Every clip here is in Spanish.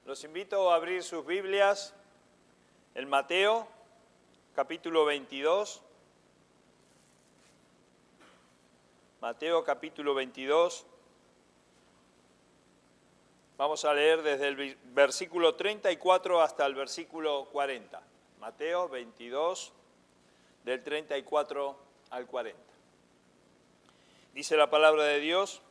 Los invito a abrir sus Biblias en Mateo, capítulo 22. Mateo, capítulo 22. Vamos a leer desde el versículo 34 hasta el versículo 40. Mateo 22, del 34 al 40. Dice la palabra de Dios: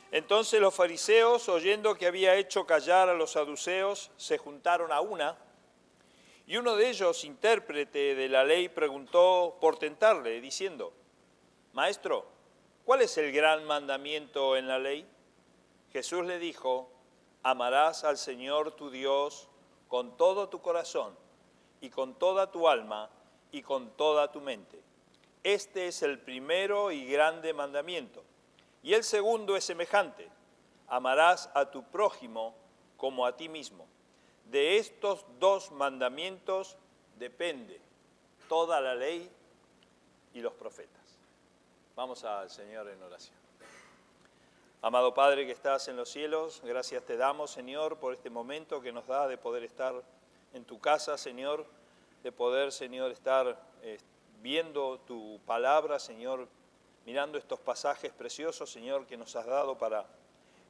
Entonces los fariseos, oyendo que había hecho callar a los saduceos, se juntaron a una, y uno de ellos, intérprete de la ley, preguntó por tentarle, diciendo: Maestro, ¿cuál es el gran mandamiento en la ley? Jesús le dijo: Amarás al Señor tu Dios con todo tu corazón, y con toda tu alma, y con toda tu mente. Este es el primero y grande mandamiento. Y el segundo es semejante: amarás a tu prójimo como a ti mismo. De estos dos mandamientos depende toda la ley y los profetas. Vamos al Señor en oración. Amado Padre que estás en los cielos, gracias te damos, Señor, por este momento que nos da de poder estar en tu casa, Señor, de poder, Señor, estar viendo tu palabra, Señor, mirando estos pasajes preciosos, Señor, que nos has dado para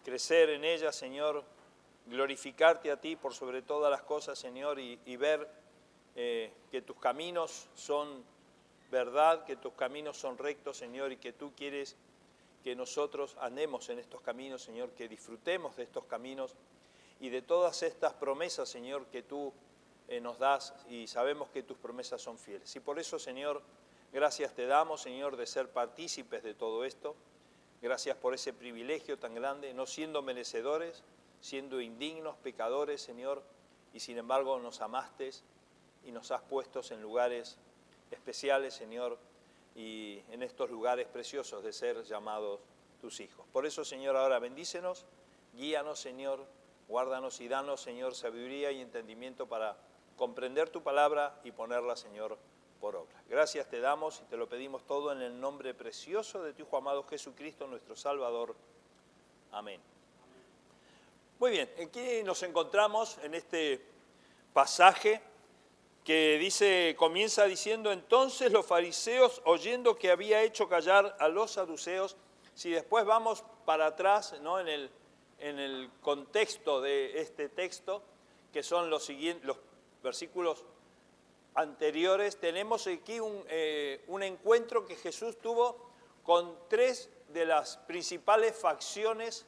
crecer en ellas, Señor, glorificarte a ti por sobre todas las cosas, Señor, y ver que tus caminos son verdad, que tus caminos son rectos, Señor, y que tú quieres que nosotros andemos en estos caminos, Señor, que disfrutemos de estos caminos y de todas estas promesas, Señor, que tú nos das, y sabemos que tus promesas son fieles. Y por eso, Señor, gracias te damos, Señor, de ser partícipes de todo esto. Gracias por ese privilegio tan grande, no siendo merecedores, siendo indignos, pecadores, Señor, y sin embargo nos amaste y nos has puesto en lugares especiales, Señor, y en estos lugares preciosos de ser llamados tus hijos. Por eso, Señor, ahora bendícenos, guíanos, Señor, guárdanos y danos, Señor, sabiduría y entendimiento para comprender tu palabra y ponerla, Señor, por obra. Gracias te damos y te lo pedimos todo en el nombre precioso de tu Hijo amado Jesucristo, nuestro Salvador. Amén. Muy bien, aquí nos encontramos en este pasaje que comienza diciendo: entonces los fariseos, oyendo que había hecho callar a los saduceos. Si después vamos para atrás, ¿no?, en el contexto de este texto, que son los versículos anteriores, tenemos aquí un encuentro que Jesús tuvo con tres de las principales facciones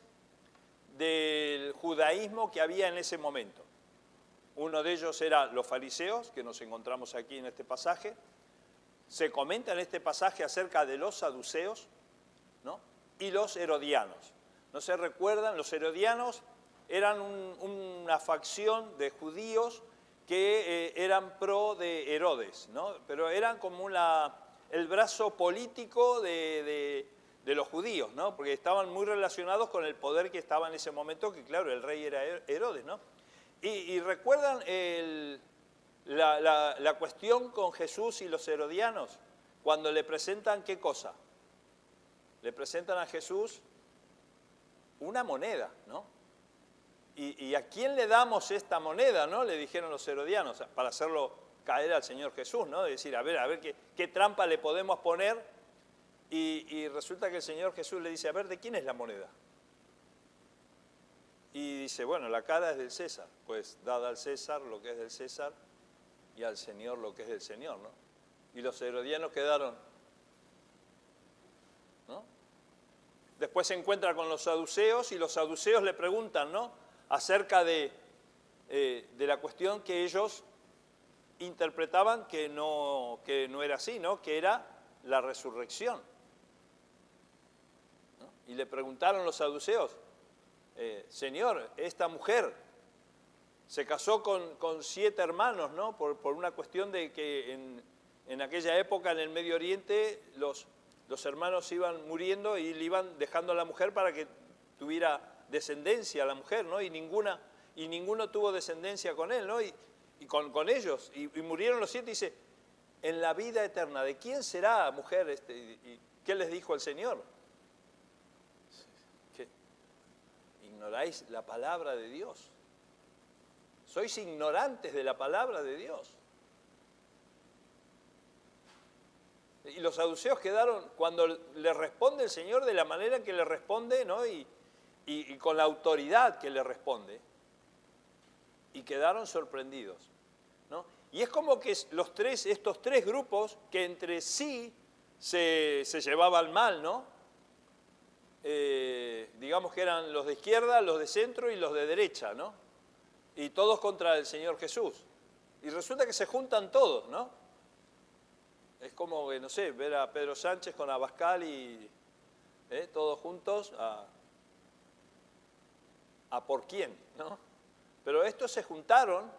del judaísmo que había en ese momento. Uno de ellos era los fariseos, que nos encontramos aquí en este pasaje. Se comenta en este pasaje acerca de los saduceos, ¿no?, y los herodianos. ¿No se recuerdan? Los herodianos eran una facción de judíos que eran pro de Herodes, ¿no?, pero eran como el brazo político de los judíos, ¿no?, porque estaban muy relacionados con el poder que estaba en ese momento, que claro, el rey era Herodes, ¿no? Y recuerdan la cuestión con Jesús y los herodianos, cuando le presentan, ¿qué cosa? Le presentan a Jesús una moneda, ¿no? ¿Y a quién le damos esta moneda?, ¿no?, le dijeron los herodianos, para hacerlo caer al Señor Jesús, ¿no? De decir, a ver qué trampa le podemos poner. Y resulta que el Señor Jesús le dice: a ver, ¿de quién es la moneda? Y dice: bueno, la cara es del César. Pues dada al César lo que es del César y al Señor lo que es del Señor, ¿no? Y los herodianos quedaron, ¿no? Después se encuentra con los saduceos y los saduceos le preguntan, ¿no?, acerca de la cuestión que ellos interpretaban que no era así, ¿no?, que era la resurrección, ¿no? Y le preguntaron los saduceos: Señor, esta mujer se casó con 7 hermanos, ¿no?, por una cuestión de que en aquella época en el Medio Oriente los hermanos iban muriendo y le iban dejando a la mujer para que tuviera descendencia a la mujer, ¿no?, y ninguno tuvo descendencia con él, ¿no?, y con ellos, y murieron los 7, y dice: en la vida eterna, ¿de quién será, mujer? ¿Y qué les dijo el Señor? ¿Ignoráis la palabra de Dios? Sois ignorantes de la palabra de Dios. Y los saduceos quedaron, cuando le responde el Señor de la manera que le responde, ¿no? y con la autoridad que le responde, y quedaron sorprendidos, ¿no? Y es como que estos tres grupos que entre sí se llevaban mal, ¿no? Digamos que eran los de izquierda, los de centro y los de derecha, ¿no? Y todos contra el Señor Jesús. Y resulta que se juntan todos, ¿no? Es como que, no sé, ver a Pedro Sánchez con Abascal y todos juntos a por quién, ¿no? Pero estos se juntaron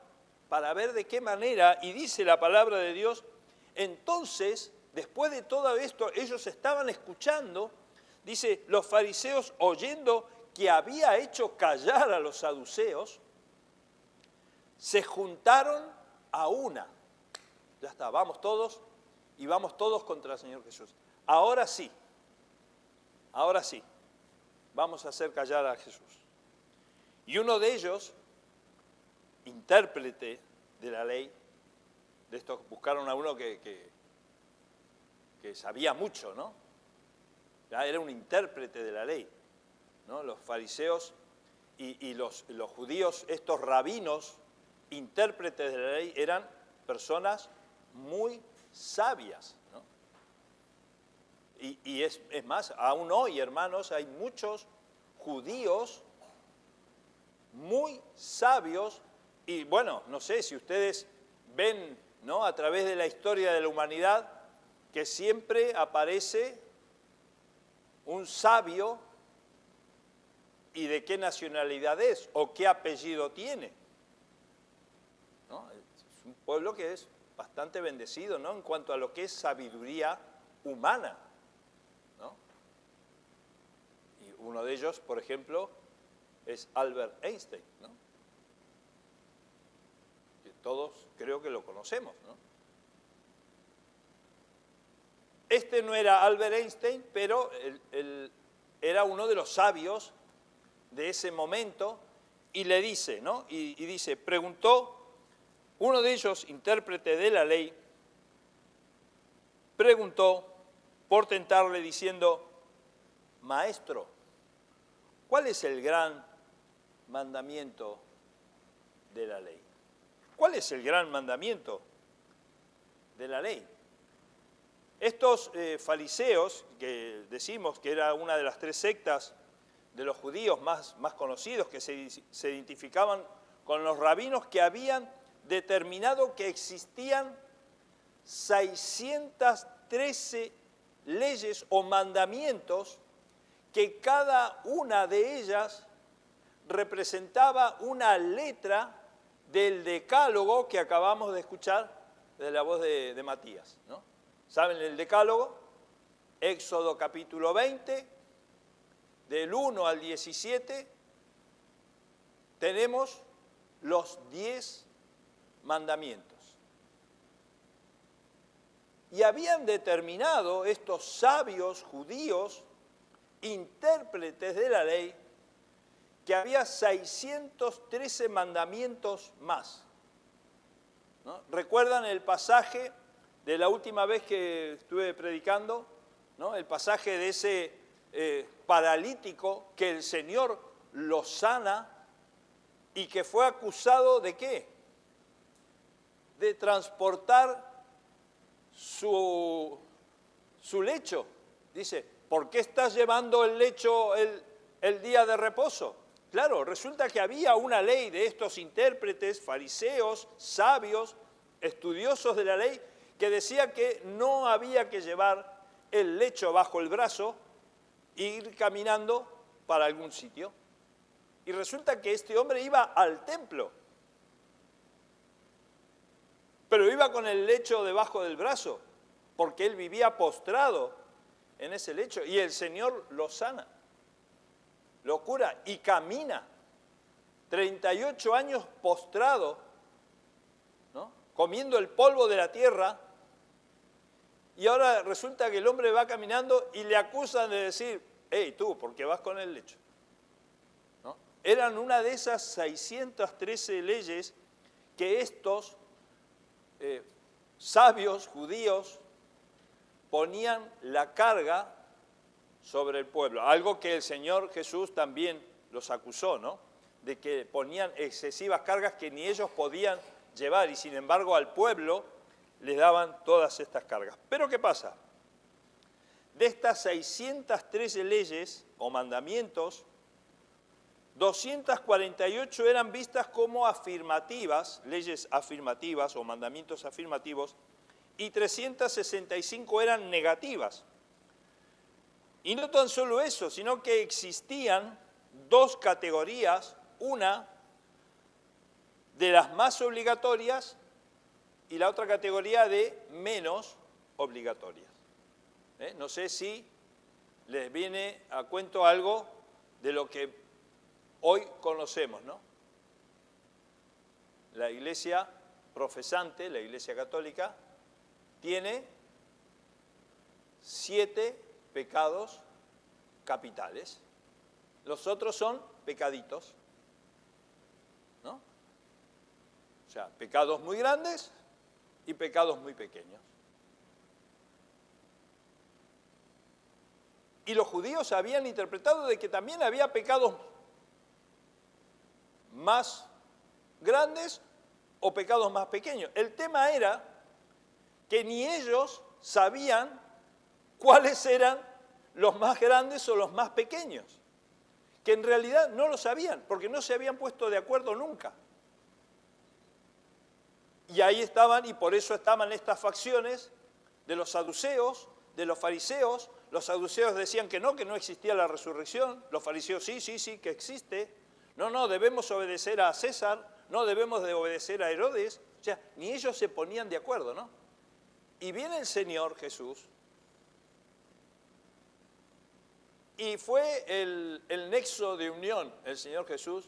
para ver de qué manera, y dice la palabra de Dios, entonces, después de todo esto, ellos estaban escuchando, dice, los fariseos oyendo que había hecho callar a los saduceos, se juntaron a una. Ya está, vamos todos y vamos todos contra el Señor Jesús. Ahora sí, vamos a hacer callar a Jesús. Y uno de ellos, intérprete de la ley, de estos buscaron a uno que sabía mucho, ¿no? Ya era un intérprete de la ley, ¿no? Los fariseos y los judíos, estos rabinos, intérpretes de la ley, eran personas muy sabias, ¿no? Y es más, aún hoy, hermanos, hay muchos judíos muy sabios. Y bueno, no sé si ustedes ven, ¿no?, a través de la historia de la humanidad, que siempre aparece un sabio y de qué nacionalidad es o qué apellido tiene, ¿no? Es un pueblo que es bastante bendecido, ¿no?, en cuanto a lo que es sabiduría humana, ¿no? Y uno de ellos, por ejemplo, es Albert Einstein, ¿no? Todos creo que lo conocemos, ¿no? Este no era Albert Einstein, pero él era uno de los sabios de ese momento, y le dice, ¿no? Y dice, preguntó, uno de ellos, intérprete de la ley, preguntó por tentarle diciendo, maestro, ¿cuál es el gran mandamiento de la ley? ¿Cuál es el gran mandamiento de la ley? Estos fariseos, que decimos que era una de las tres sectas de los judíos más conocidos, que se identificaban con los rabinos, que habían determinado que existían 613 leyes o mandamientos, que cada una de ellas representaba una letra del decálogo que acabamos de escuchar de la voz de Matías, ¿no? ¿Saben el decálogo? Éxodo capítulo 20, del 1 al 17, tenemos los 10 mandamientos. Y habían determinado estos sabios judíos, intérpretes de la ley, que había 613 mandamientos más, ¿no? ¿Recuerdan el pasaje de la última vez que estuve predicando, ¿no? El pasaje de ese paralítico que el Señor lo sana y que fue acusado ¿de qué? De transportar su lecho. Dice, ¿por qué estás llevando el lecho el día de reposo? Claro, resulta que había una ley de estos intérpretes, fariseos, sabios, estudiosos de la ley, que decía que no había que llevar el lecho bajo el brazo e ir caminando para algún sitio. Y resulta que este hombre iba al templo, pero iba con el lecho debajo del brazo, porque él vivía postrado en ese lecho, y el Señor lo sana, lo cura y camina. 38 años postrado, ¿no?, comiendo el polvo de la tierra, y ahora resulta que el hombre va caminando y le acusan de decir, hey, tú, ¿por qué vas con el lecho? ¿No? eran una de esas 613 leyes que estos sabios judíos ponían la carga sobre el pueblo. Algo que el Señor Jesús también los acusó, ¿no? De que ponían excesivas cargas que ni ellos podían llevar y sin embargo al pueblo les daban todas estas cargas. Pero ¿qué pasa? De estas 613 leyes o mandamientos, 248 eran vistas como afirmativas, leyes afirmativas o mandamientos afirmativos, y 365 eran negativas. Y no tan solo eso, sino que existían dos categorías, una de las más obligatorias y la otra categoría de menos obligatorias. No sé si les viene a cuento algo de lo que hoy conocemos, ¿no? La Iglesia profesante, la Iglesia católica, tiene 7 pecados capitales. Los otros son pecaditos, ¿no? O sea, pecados muy grandes y pecados muy pequeños. Y los judíos habían interpretado de que también había pecados más grandes o pecados más pequeños. El tema era que ni ellos sabían cuáles eran los más grandes o los más pequeños, que en realidad no lo sabían, porque no se habían puesto de acuerdo nunca. Y ahí estaban, y por eso estaban estas facciones de los saduceos, de los fariseos. Los saduceos decían que no existía la resurrección. Los fariseos sí, que existe. No, debemos obedecer a César, no debemos de obedecer a Herodes. O sea, ni ellos se ponían de acuerdo, ¿no? Y viene el Señor Jesús, y fue el nexo de unión, el Señor Jesús,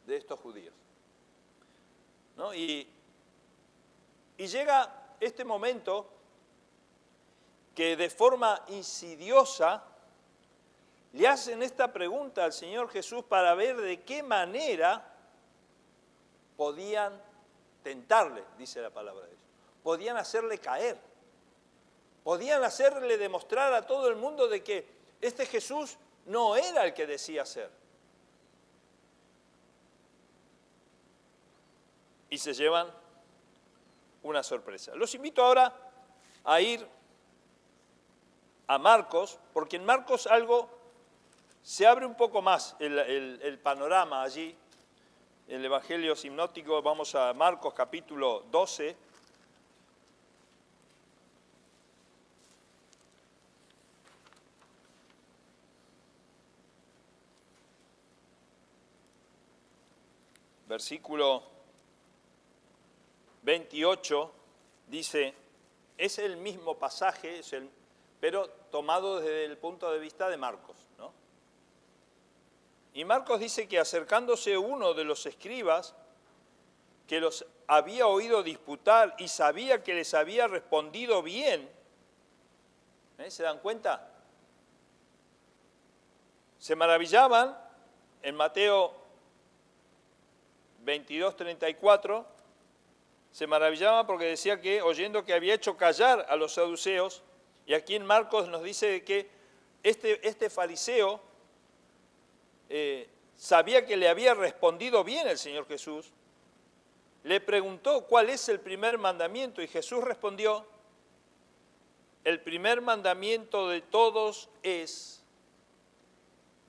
de estos judíos, ¿no? Y llega este momento que de forma insidiosa le hacen esta pregunta al Señor Jesús para ver de qué manera podían tentarle, dice la palabra de Dios. Podían hacerle caer, podían hacerle demostrar a todo el mundo de que este Jesús no era el que decía ser. Y se llevan una sorpresa. Los invito ahora a ir a Marcos, porque en Marcos algo se abre un poco más el panorama allí. El Evangelio sinóptico, vamos a Marcos capítulo 12. Versículo 28 dice, es el mismo pasaje, pero tomado desde el punto de vista de Marcos, ¿no? Y Marcos dice que acercándose uno de los escribas que los había oído disputar y sabía que les había respondido bien, ¿se dan cuenta? Se maravillaban en Mateo 22:34, se maravillaban porque decía que oyendo que había hecho callar a los saduceos, y aquí en Marcos nos dice que este fariseo sabía que le había respondido bien el Señor Jesús, le preguntó cuál es el primer mandamiento y Jesús respondió, el primer mandamiento de todos es,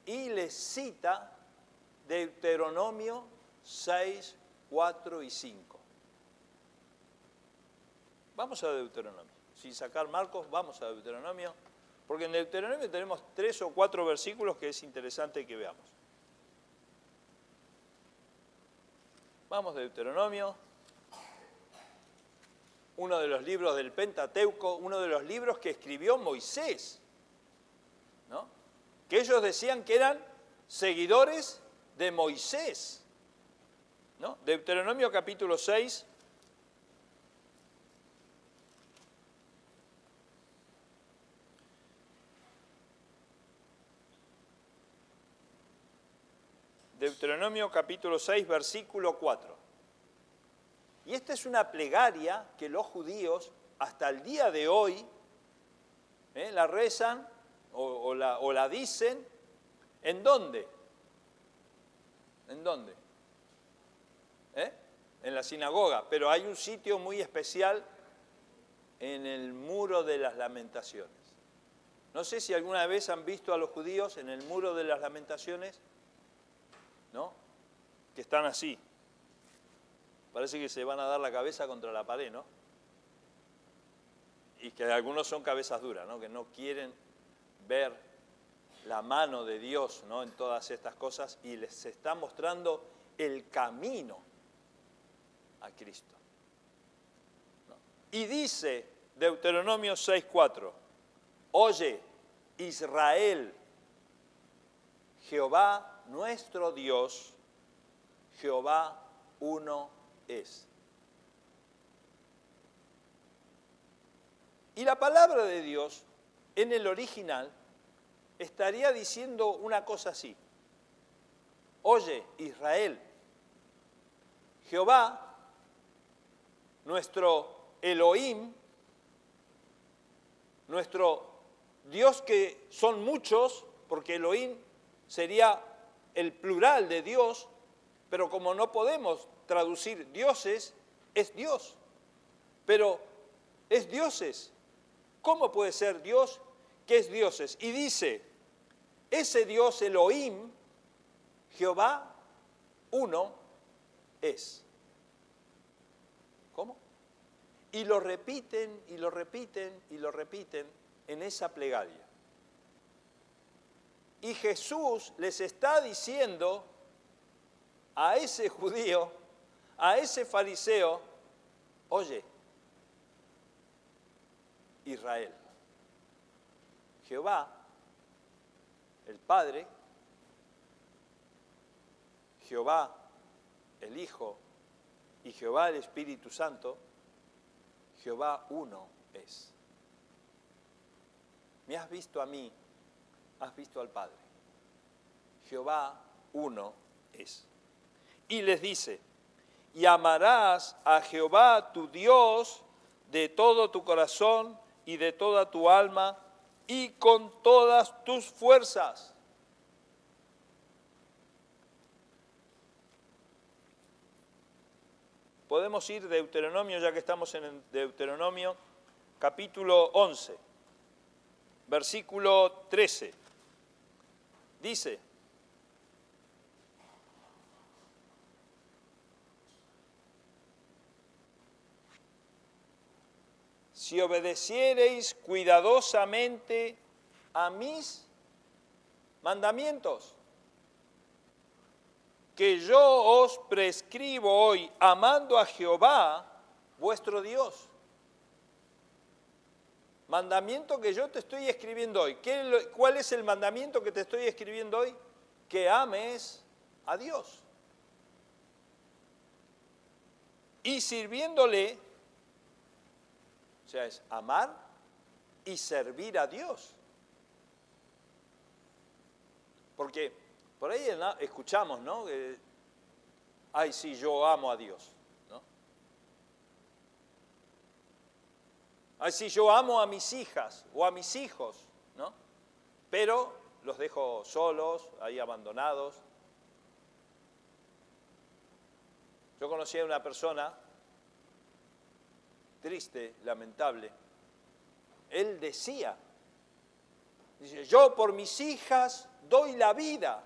y le cita Deuteronomio 6, 4 y 5. Vamos a Deuteronomio. Sin sacar Marcos, vamos a Deuteronomio, porque en Deuteronomio tenemos 3 o 4 versículos que es interesante que veamos. Vamos a Deuteronomio, uno de los libros del Pentateuco, uno de los libros que escribió Moisés, ¿no? Que ellos decían que eran seguidores de Moisés, ¿no? Deuteronomio capítulo 6. Deuteronomio capítulo 6, versículo 4. Y esta es una plegaria que los judíos hasta el día de hoy la rezan o la dicen. ¿En dónde? ¿En dónde? En la sinagoga, pero hay un sitio muy especial en el Muro de las Lamentaciones. No sé si alguna vez han visto a los judíos en el Muro de las Lamentaciones, ¿no? Que están así. Parece que se van a dar la cabeza contra la pared, ¿no? Y que algunos son cabezas duras, ¿no? Que no quieren ver la mano de Dios, ¿no? En todas estas cosas, y les está mostrando el camino a Cristo, ¿no? Y dice Deuteronomio 6:4, oye, Israel, Jehová nuestro Dios, Jehová uno es. Y la palabra de Dios en el original estaría diciendo una cosa así. Oye, Israel, Jehová, nuestro Elohim, nuestro Dios que son muchos, porque Elohim sería el plural de Dios, pero como no podemos traducir dioses, es Dios. Pero es dioses. ¿Cómo puede ser Dios que es dioses? Y dice, ese Dios Elohim, Jehová, uno es. ¿Cómo? Y lo repiten, y lo repiten, y lo repiten en esa plegaria. Y Jesús les está diciendo a ese judío, a ese fariseo, oye, Israel, Jehová, el Padre, Jehová, el Hijo, y Jehová, el Espíritu Santo, Jehová uno es. Me has visto a mí, has visto al Padre. Jehová uno es. Y les dice, y amarás a Jehová tu Dios de todo tu corazón y de toda tu alma y con todas tus fuerzas. Podemos ir a Deuteronomio, ya que estamos en Deuteronomio, capítulo 11, versículo 13. Dice, si obedeciereis cuidadosamente a mis mandamientos, que yo os prescribo hoy, amando a Jehová, vuestro Dios. Mandamiento que yo te estoy escribiendo hoy. ¿Cuál es el mandamiento que te estoy escribiendo hoy? Que ames a Dios. Y sirviéndole, o sea, es amar y servir a Dios. Porque por ahí escuchamos, ¿no? Ay, sí, yo amo a Dios, ¿no? Ay, sí, yo amo a mis hijas o a mis hijos, ¿no? Pero los dejo solos, ahí abandonados. Yo conocí a una persona triste, lamentable. Él decía, dice, yo por mis hijas doy la vida,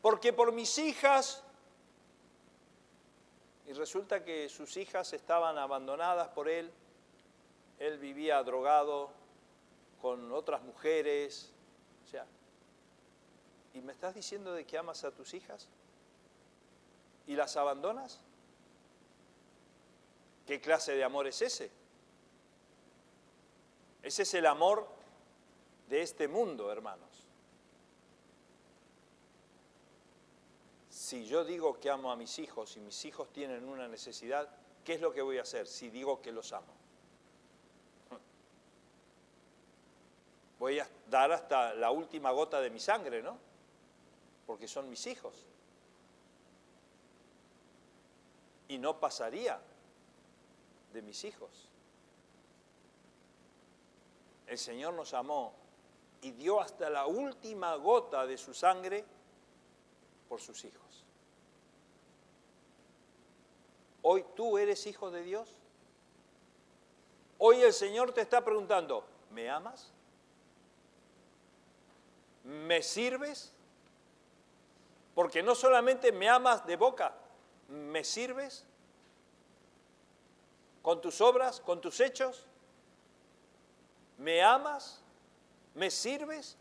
porque por mis hijas, y resulta que sus hijas estaban abandonadas por él vivía drogado con otras mujeres, o sea, ¿y me estás diciendo de que amas a tus hijas? ¿Y las abandonas? ¿Qué clase de amor es ese? Ese es el amor de este mundo, hermanos. Si yo digo que amo a mis hijos y mis hijos tienen una necesidad, ¿qué es lo que voy a hacer si digo que los amo? Voy a dar hasta la última gota de mi sangre, ¿no? porque son mis hijos. Y no pasaría de mis hijos. El Señor nos amó y dio hasta la última gota de su sangre por sus hijos. Hoy tú eres hijo de Dios. Hoy el Señor te está preguntando, ¿me amas? ¿Me sirves? Porque no solamente me amas de boca, ¿me sirves? ¿Con tus obras, con tus hechos? ¿Me amas? ¿Me sirves?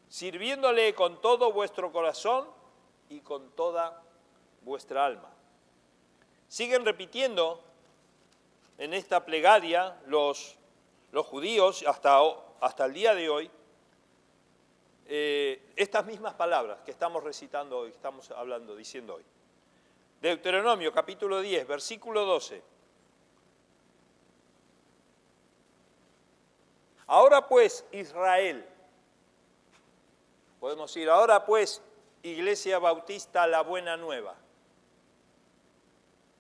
Sirviéndole con todo vuestro corazón y con toda vuestra alma. Siguen repitiendo en esta plegaria los judíos hasta el día de hoy estas mismas palabras que estamos recitando hoy, estamos hablando, diciendo hoy. Deuteronomio capítulo 10, versículo 12. Ahora pues, Israel, podemos decir, ahora pues, Iglesia Bautista La Buena Nueva.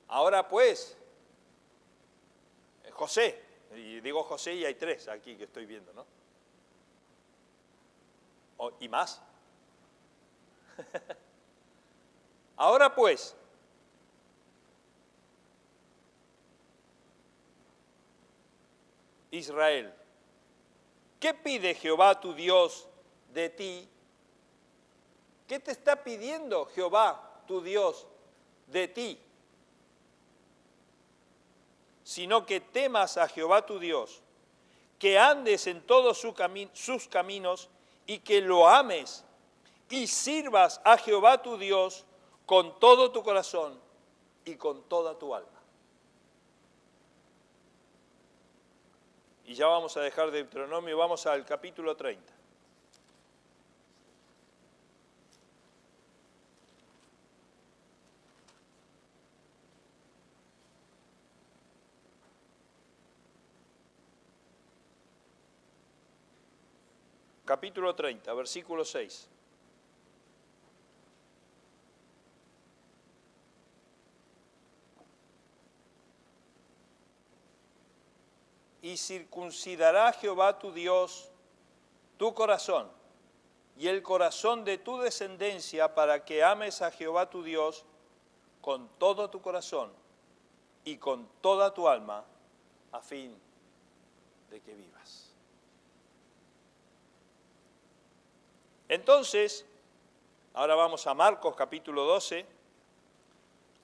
Ahora pues, José, y digo José y hay 3 aquí que estoy viendo, ¿no? Y más. Ahora pues, Israel, ¿qué pide Jehová tu Dios de ti? ¿Qué te está pidiendo Jehová tu Dios de ti? Sino que temas a Jehová tu Dios, que andes en todos sus caminos y que lo ames y sirvas a Jehová tu Dios con todo tu corazón y con toda tu alma. Y ya vamos a dejar Deuteronomio, vamos al capítulo 30. Capítulo 30, versículo 6. Y circuncidará Jehová tu Dios tu corazón y el corazón de tu descendencia para que ames a Jehová tu Dios con todo tu corazón y con toda tu alma, a fin de que vivas. Entonces, ahora vamos a Marcos capítulo 12,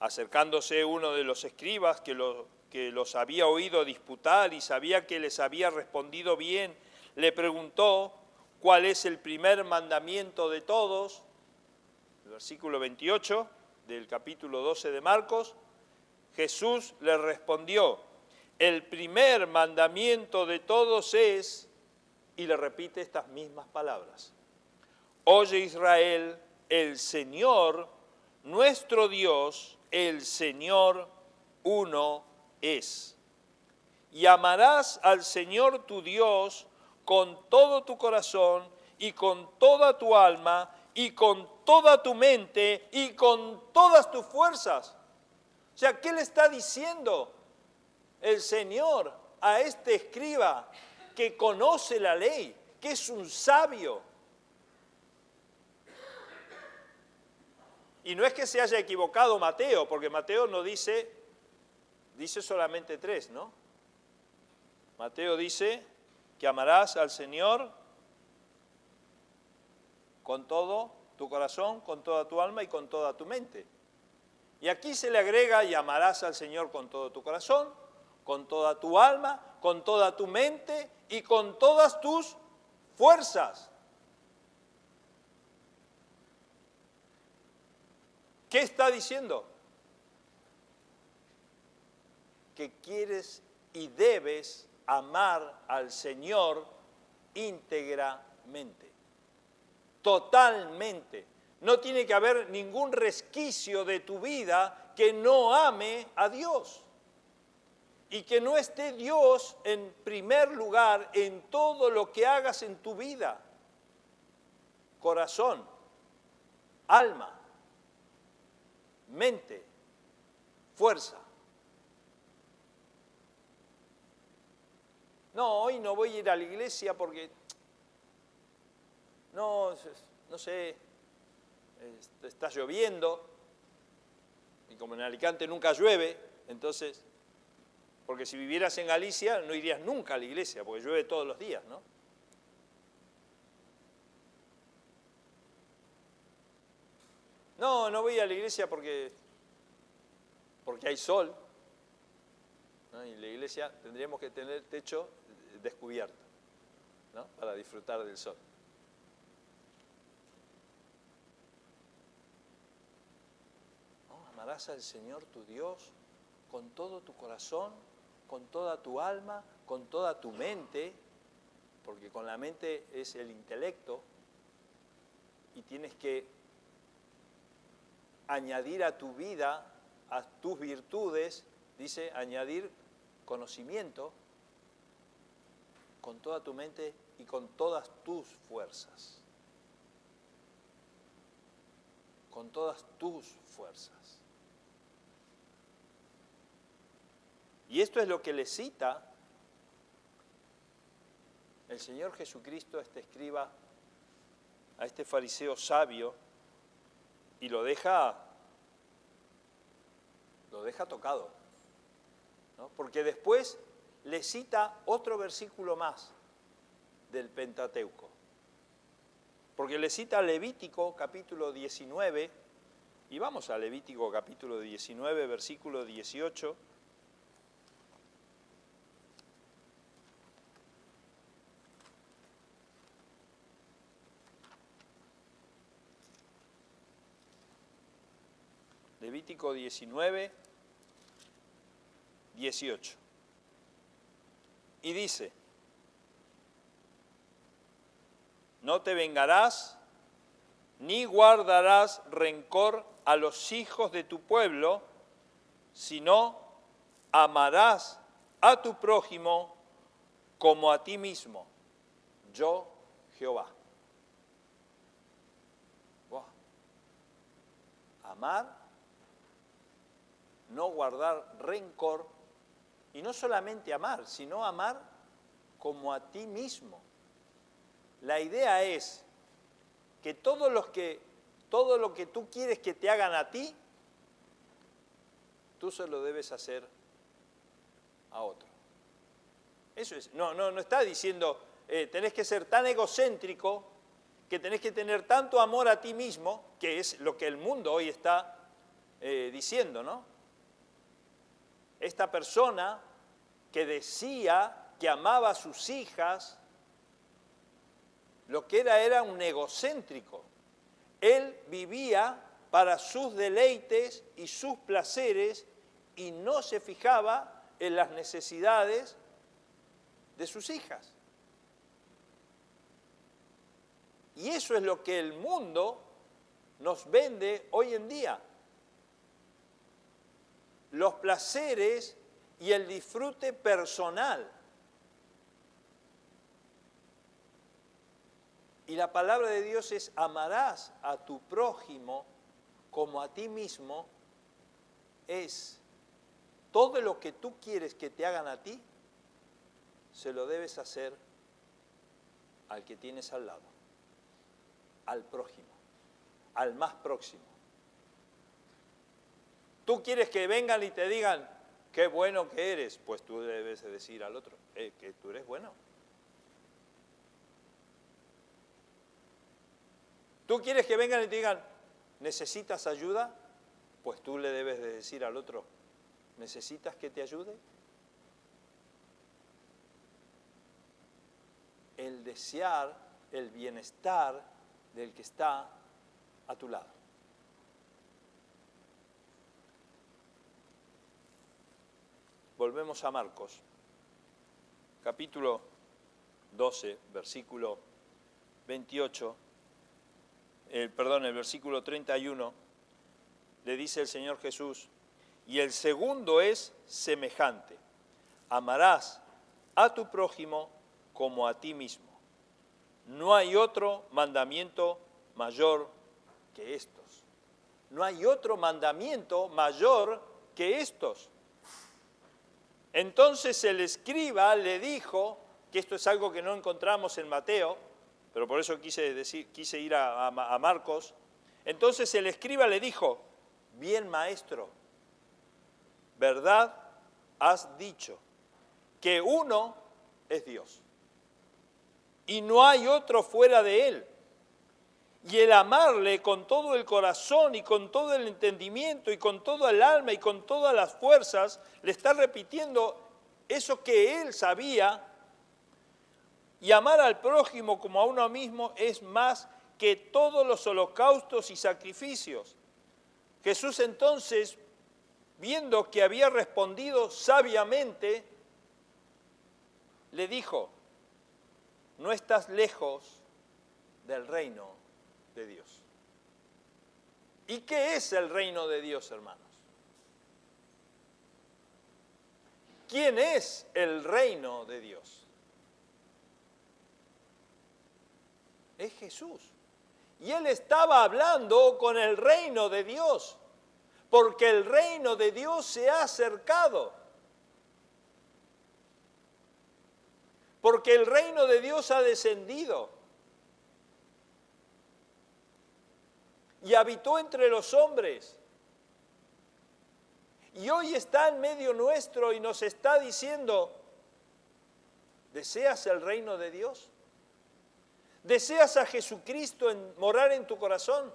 acercándose uno de los escribas que los había oído disputar y sabía que les había respondido bien, le preguntó cuál es el primer mandamiento de todos, el versículo 28 del capítulo 12 de Marcos. Jesús le respondió, el primer mandamiento de todos es, y le repite estas mismas palabras, oye Israel, el Señor, nuestro Dios, el Señor uno es. Y amarás al Señor tu Dios con todo tu corazón y con toda tu alma y con toda tu mente y con todas tus fuerzas. O sea, ¿qué le está diciendo el Señor a este escriba que conoce la ley, que es un sabio? Y no es que se haya equivocado Mateo, porque Mateo no dice solamente 3, ¿no? Mateo dice que amarás al Señor con todo tu corazón, con toda tu alma y con toda tu mente. Y aquí se le agrega, y amarás al Señor con todo tu corazón, con toda tu alma, con toda tu mente y con todas tus fuerzas. ¿Qué está diciendo? Que quieres y debes amar al Señor íntegramente, totalmente. No tiene que haber ningún resquicio de tu vida que no ame a Dios. y que no esté Dios en primer lugar en todo lo que hagas en tu vida. Corazón, alma, mente, fuerza. No, hoy no voy a ir a la iglesia porque, no sé, está lloviendo, y como en Alicante nunca llueve, entonces, porque si vivieras en Galicia no irías nunca a la iglesia, porque llueve todos los días, ¿no? No voy a la iglesia porque hay sol, ¿no? Y en la iglesia tendríamos que tener techo descubierto, ¿no? Para disfrutar del sol. ¿No? Amarás al Señor tu Dios con todo tu corazón, con toda tu alma, con toda tu mente, porque con la mente es el intelecto, y tienes que añadir a tu vida, a tus virtudes, dice, añadir conocimiento con toda tu mente y con todas tus fuerzas. Con todas tus fuerzas. Y esto es lo que le cita el Señor Jesucristo a este escriba, a este fariseo sabio, y lo deja tocado, ¿no? Porque después le cita otro versículo más del Pentateuco. Porque le cita Levítico capítulo 19, y vamos a Levítico capítulo 19, versículo 18. Levítico 19, 18. Y dice, no te vengarás ni guardarás rencor a los hijos de tu pueblo, sino amarás a tu prójimo como a ti mismo, yo Jehová. Wow. Amar, no guardar rencor, y no solamente amar, sino amar como a ti mismo. La idea es que todo lo que tú quieres que te hagan a ti, tú se lo debes hacer a otro. Eso es, no está diciendo, tenés que ser tan egocéntrico, que tenés que tener tanto amor a ti mismo, que es lo que el mundo hoy está diciendo, ¿no? Esta persona que decía que amaba a sus hijas, lo que era un egocéntrico. Él vivía para sus deleites y sus placeres y no se fijaba en las necesidades de sus hijas. Y eso es lo que el mundo nos vende hoy en día. Los placeres y el disfrute personal. Y la palabra de Dios es, amarás a tu prójimo como a ti mismo, es todo lo que tú quieres que te hagan a ti, se lo debes hacer al que tienes al lado, al prójimo, al más próximo. Tú quieres que vengan y te digan, qué bueno que eres, pues tú debes decir al otro, que tú eres bueno. ¿Tú quieres que vengan y te digan, necesitas ayuda? Pues tú le debes de decir al otro, ¿necesitas que te ayude? El desear el bienestar del que está a tu lado. Volvemos a Marcos, capítulo 12, versículo 28. El versículo 31, le dice el Señor Jesús, y el segundo es semejante. amarás a tu prójimo como a ti mismo. No hay otro mandamiento mayor que estos. No hay otro mandamiento mayor que estos. Entonces el escriba le dijo, que esto es algo que no encontramos en Mateo, pero por eso quise ir a Marcos. Entonces el escriba le dijo, bien maestro, verdad has dicho, que uno es Dios, y no hay otro fuera de él. Y el amarle con todo el corazón y con todo el entendimiento y con toda el alma y con todas las fuerzas, le está repitiendo eso que él sabía. Y amar al prójimo como a uno mismo es más que todos los holocaustos y sacrificios. Jesús entonces, viendo que había respondido sabiamente, le dijo, no estás lejos del reino de Dios. ¿Y qué es el reino de Dios, hermanos? ¿Quién es el reino de Dios? Es Jesús. Y él estaba hablando con el reino de Dios, porque el reino de Dios se ha acercado. Porque el reino de Dios ha descendido y habitó entre los hombres. Y hoy está en medio nuestro y nos está diciendo, ¿deseas el reino de Dios? ¿Deseas a Jesucristo morar en tu corazón?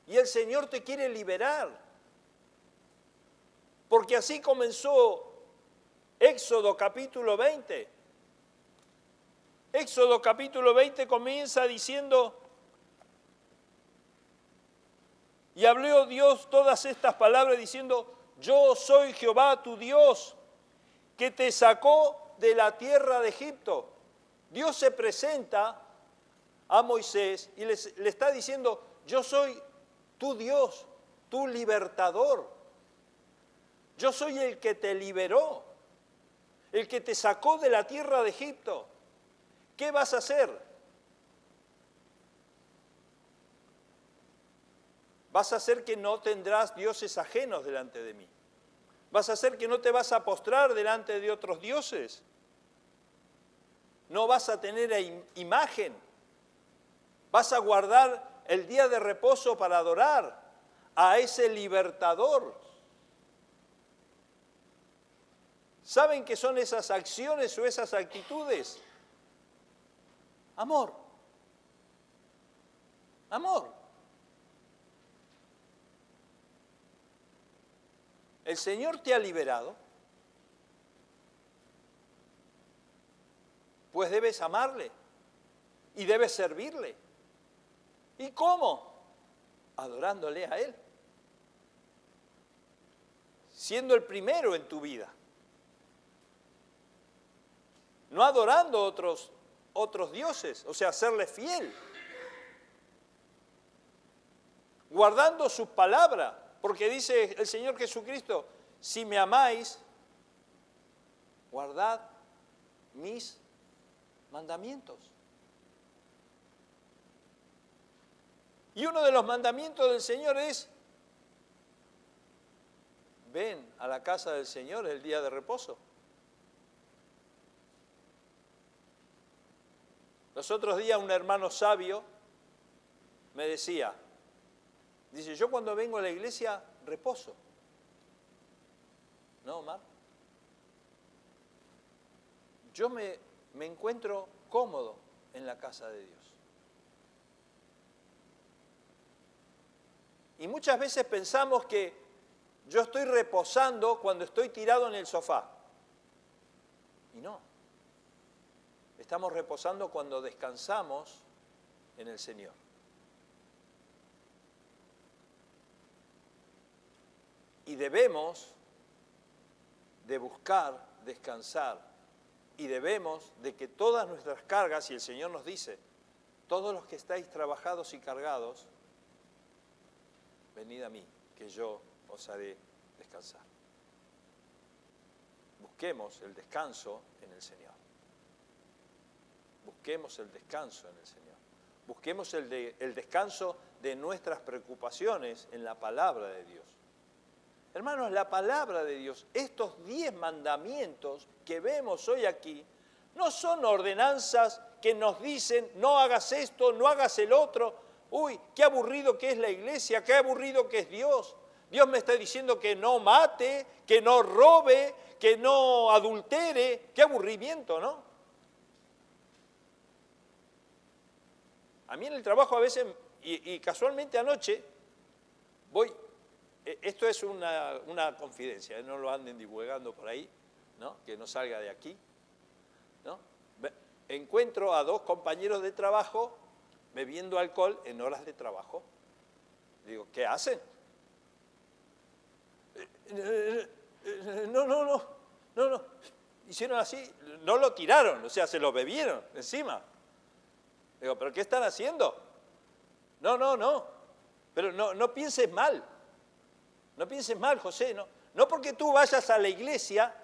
Y el Señor te quiere liberar. Porque así comenzó Éxodo capítulo 20. Éxodo capítulo 20 comienza diciendo, y habló Dios todas estas palabras diciendo, yo soy Jehová tu Dios, que te sacó de la tierra de Egipto. Dios se presenta a Moisés y le está diciendo, yo soy tu Dios, tu libertador. Yo soy el que te liberó, el que te sacó de la tierra de Egipto. ¿Qué vas a hacer? Vas a hacer que no tendrás dioses ajenos delante de mí. Vas a hacer que no te vas a postrar delante de otros dioses. No vas a tener imagen. Vas a guardar el día de reposo para adorar a ese libertador. ¿Saben qué son esas acciones o esas actitudes? Amor. Amor. El Señor te ha liberado, pues debes amarle y debes servirle. ¿Y cómo? Adorándole a Él. Siendo el primero en tu vida. No adorando otros dioses, o sea, serle fiel. Guardando sus palabras, porque dice el Señor Jesucristo, si me amáis, guardad mis mandamientos. Y uno de los mandamientos del Señor es, ven a la casa del Señor el día de reposo. Los otros días un hermano sabio me decía, dice, yo cuando vengo a la iglesia reposo. ¿No, Omar? Yo me encuentro cómodo en la casa de Dios. Y muchas veces pensamos que yo estoy reposando cuando estoy tirado en el sofá. Y no. Estamos reposando cuando descansamos en el Señor. Y debemos de buscar descansar. Y debemos de que todas nuestras cargas, y el Señor nos dice, todos los que estáis trabajados y cargados, venid a mí, que yo os haré descansar. busquemos el descanso en el Señor. Busquemos el descanso en el Señor. Busquemos el descanso de nuestras preocupaciones en la palabra de Dios. Hermanos, la palabra de Dios, estos 10 mandamientos que vemos hoy aquí, no son ordenanzas que nos dicen no hagas esto, no hagas el otro. Uy, qué aburrido que es la iglesia, qué aburrido que es Dios. Dios me está diciendo que no mate, que no robe, que no adultere. Qué aburrimiento, ¿no? A mí en el trabajo a veces, y casualmente anoche, esto es una confidencia, no lo anden divulgando por ahí, ¿no? Que no salga de aquí, ¿no? Encuentro a 2 compañeros de trabajo bebiendo alcohol en horas de trabajo. Digo, ¿qué hacen? No. Hicieron así, no lo tiraron, o sea, se lo bebieron encima. Digo, ¿pero qué están haciendo? No. Pero no pienses mal. No pienses mal, José. No porque tú vayas a la iglesia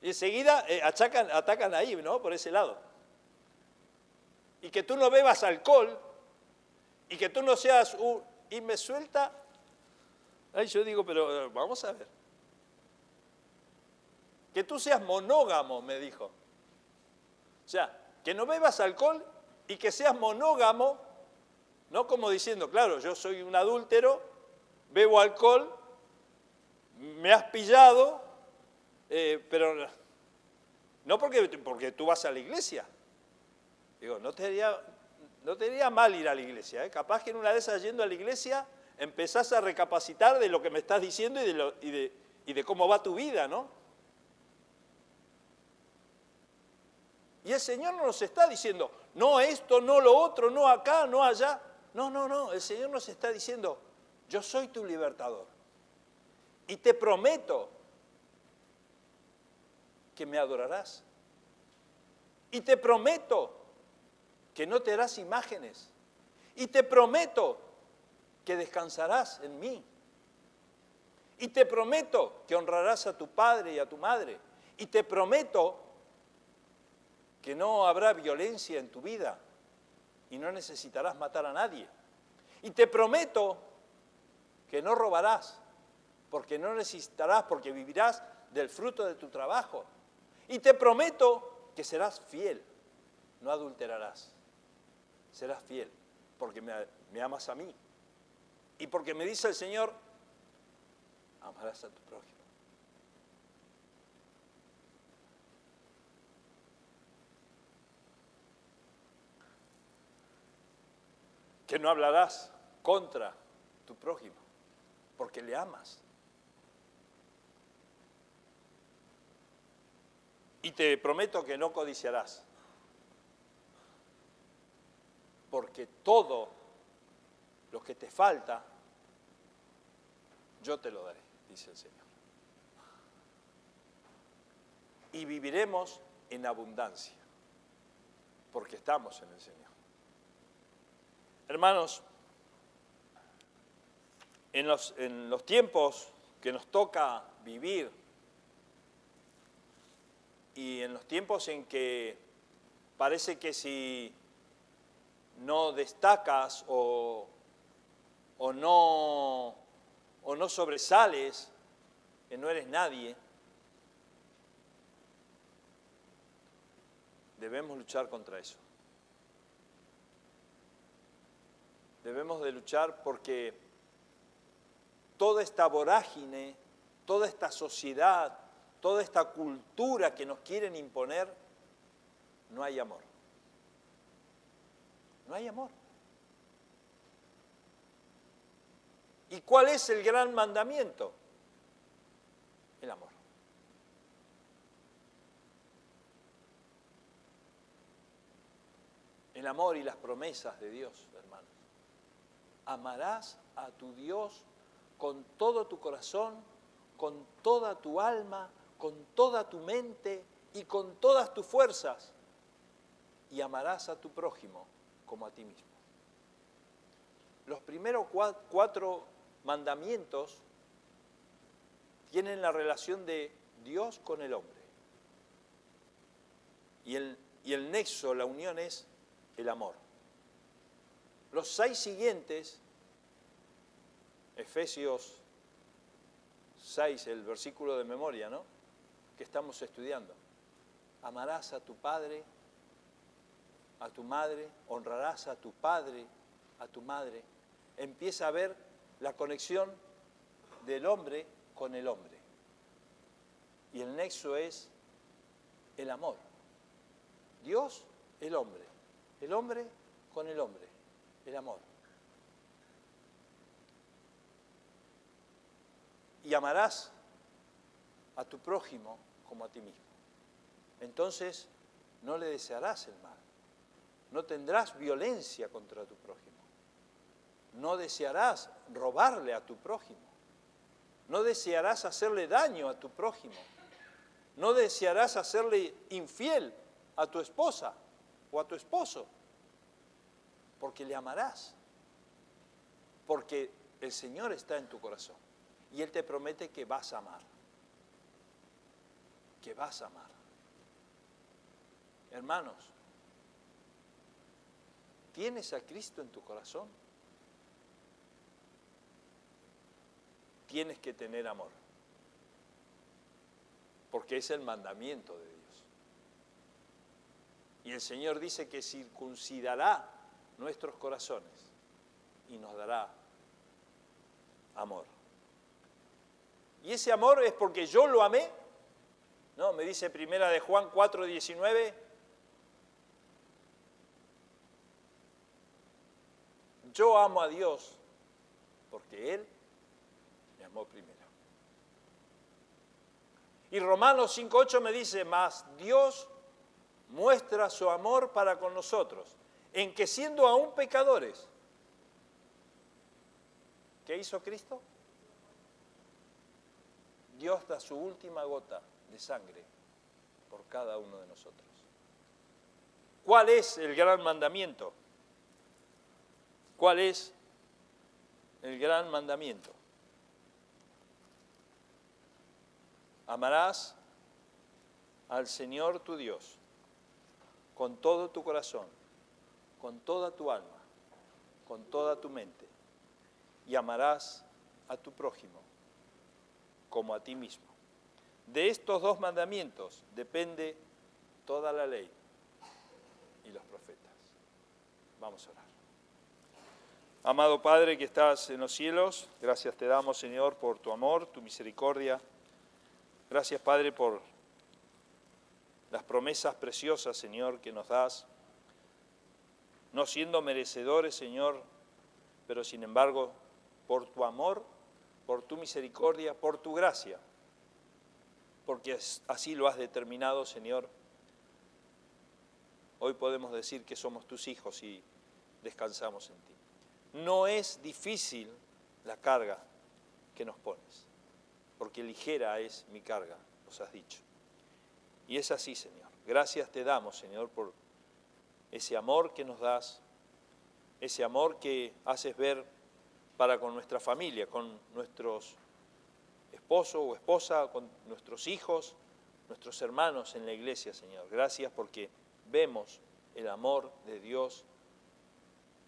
y enseguida atacan ahí, ¿no? Por ese lado. Y que tú no bebas alcohol y que tú no seas y me suelta. Ay, yo digo, pero vamos a ver. Que tú seas monógamo, me dijo. O sea, que no bebas alcohol y que seas monógamo, no como diciendo, claro, yo soy un adúltero, bebo alcohol, me has pillado, pero no porque tú vas a la iglesia. Digo, no te haría mal ir a la iglesia, ¿eh? Capaz que en una de esas yendo a la iglesia empezás a recapacitar de lo que me estás diciendo y de cómo va tu vida, ¿no? Y el Señor no nos está diciendo, no esto, no lo otro, no acá, no allá. No, el Señor nos está diciendo, yo soy tu libertador. Y te prometo que me adorarás. Y te prometo que no te harás imágenes. Y te prometo que descansarás en mí. Y te prometo que honrarás a tu padre y a tu madre. Y te prometo que no habrá violencia en tu vida y no necesitarás matar a nadie. Y te prometo que no robarás, porque no necesitarás, porque vivirás del fruto de tu trabajo. Y te prometo que serás fiel, no adulterarás. Serás fiel, porque me amas a mí. Y porque me dice el Señor, amarás a tu prójimo. Que no hablarás contra tu prójimo, porque le amas. Y te prometo que no codiciarás, porque todo lo que te falta, yo te lo daré, dice el Señor. Y viviremos en abundancia, porque estamos en el Señor. Hermanos, en los tiempos que nos toca vivir y en los tiempos en que parece que si no destacas o no sobresales, que no eres nadie, debemos luchar contra eso. Debemos de luchar porque toda esta vorágine, toda esta sociedad, toda esta cultura que nos quieren imponer, no hay amor. No hay amor. ¿Y cuál es el gran mandamiento? El amor. El amor y las promesas de Dios, hermanos. Amarás a tu Dios con todo tu corazón, con toda tu alma, con toda tu mente y con todas tus fuerzas. Y amarás a tu prójimo como a ti mismo. Los primeros 4 mandamientos tienen la relación de Dios con el hombre. Y el nexo, la unión es el amor. Los 6 siguientes, Efesios 6, el versículo de memoria, ¿no?, que estamos estudiando. Amarás a tu padre, a tu madre, honrarás a tu padre, a tu madre. Empieza a ver la conexión del hombre con el hombre. Y el nexo es el amor. Dios, el hombre con el hombre, el amor. Y amarás a tu prójimo como a ti mismo. Entonces no le desearás el mal. No tendrás violencia contra tu prójimo. No desearás robarle a tu prójimo. No desearás hacerle daño a tu prójimo. No desearás hacerle infiel a tu esposa o a tu esposo. Porque le amarás. Porque el Señor está en tu corazón. Y Él te promete que vas a amar. Que vas a amar. Hermanos, ¿tienes a Cristo en tu corazón? Tienes que tener amor. Porque es el mandamiento de Dios. Y el Señor dice que circuncidará nuestros corazones y nos dará amor. ¿Y ese amor es porque yo lo amé? No, me dice primera de Juan 4:19. Yo amo a Dios porque Él me amó primero. Y Romanos 5:8 me dice, mas Dios muestra su amor para con nosotros, en que siendo aún pecadores, ¿qué hizo Cristo? Dios da su última gota de sangre por cada uno de nosotros. ¿Cuál es el gran mandamiento? ¿Cuál es el gran mandamiento? Amarás al Señor tu Dios con todo tu corazón, con toda tu alma, con toda tu mente, y amarás a tu prójimo como a ti mismo. De estos 2 mandamientos depende toda la ley y los profetas. Vamos a orar. Amado Padre que estás en los cielos, gracias te damos, Señor, por tu amor, tu misericordia. Gracias, Padre, por las promesas preciosas, Señor, que nos das, no siendo merecedores, Señor, pero sin embargo, por tu amor, por tu misericordia, por tu gracia, porque así lo has determinado, Señor. Hoy podemos decir que somos tus hijos y descansamos en ti. No es difícil la carga que nos pones, porque ligera es mi carga, nos has dicho. Y es así, Señor. Gracias te damos, Señor, por ese amor que nos das, ese amor que haces ver para con nuestra familia, con nuestros esposo o esposa, con nuestros hijos, nuestros hermanos en la iglesia, Señor. Gracias porque vemos el amor de Dios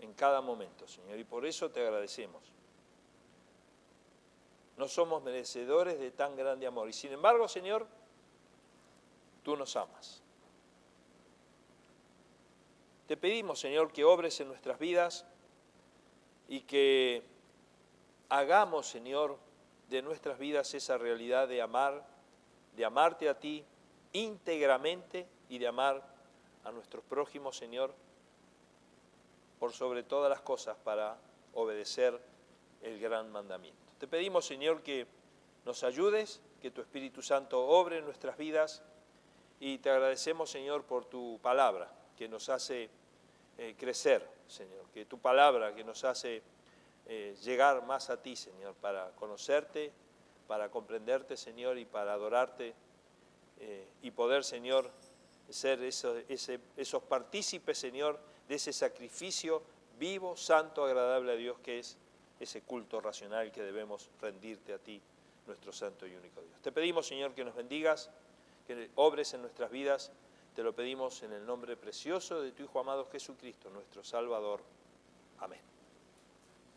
en cada momento, Señor, y por eso te agradecemos. No somos merecedores de tan grande amor, y sin embargo, Señor, tú nos amas. Te pedimos, Señor, que obres en nuestras vidas y que hagamos, Señor, de nuestras vidas esa realidad de amar, de amarte a ti íntegramente y de amar a nuestros prójimos, Señor, por sobre todas las cosas para obedecer el gran mandamiento. Te pedimos, Señor, que nos ayudes, que tu Espíritu Santo obre en nuestras vidas y te agradecemos, Señor, por tu palabra que nos hace crecer, Señor, que tu palabra que nos hace llegar más a ti, Señor, para conocerte, para comprenderte, Señor, y para adorarte y poder, Señor, ser esos partícipes, Señor, de ese sacrificio vivo, santo, agradable a Dios, que es ese culto racional que debemos rendirte a ti, nuestro santo y único Dios. Te pedimos, Señor, que nos bendigas, que obres en nuestras vidas, Te lo pedimos en el nombre precioso de tu Hijo amado Jesucristo, nuestro Salvador.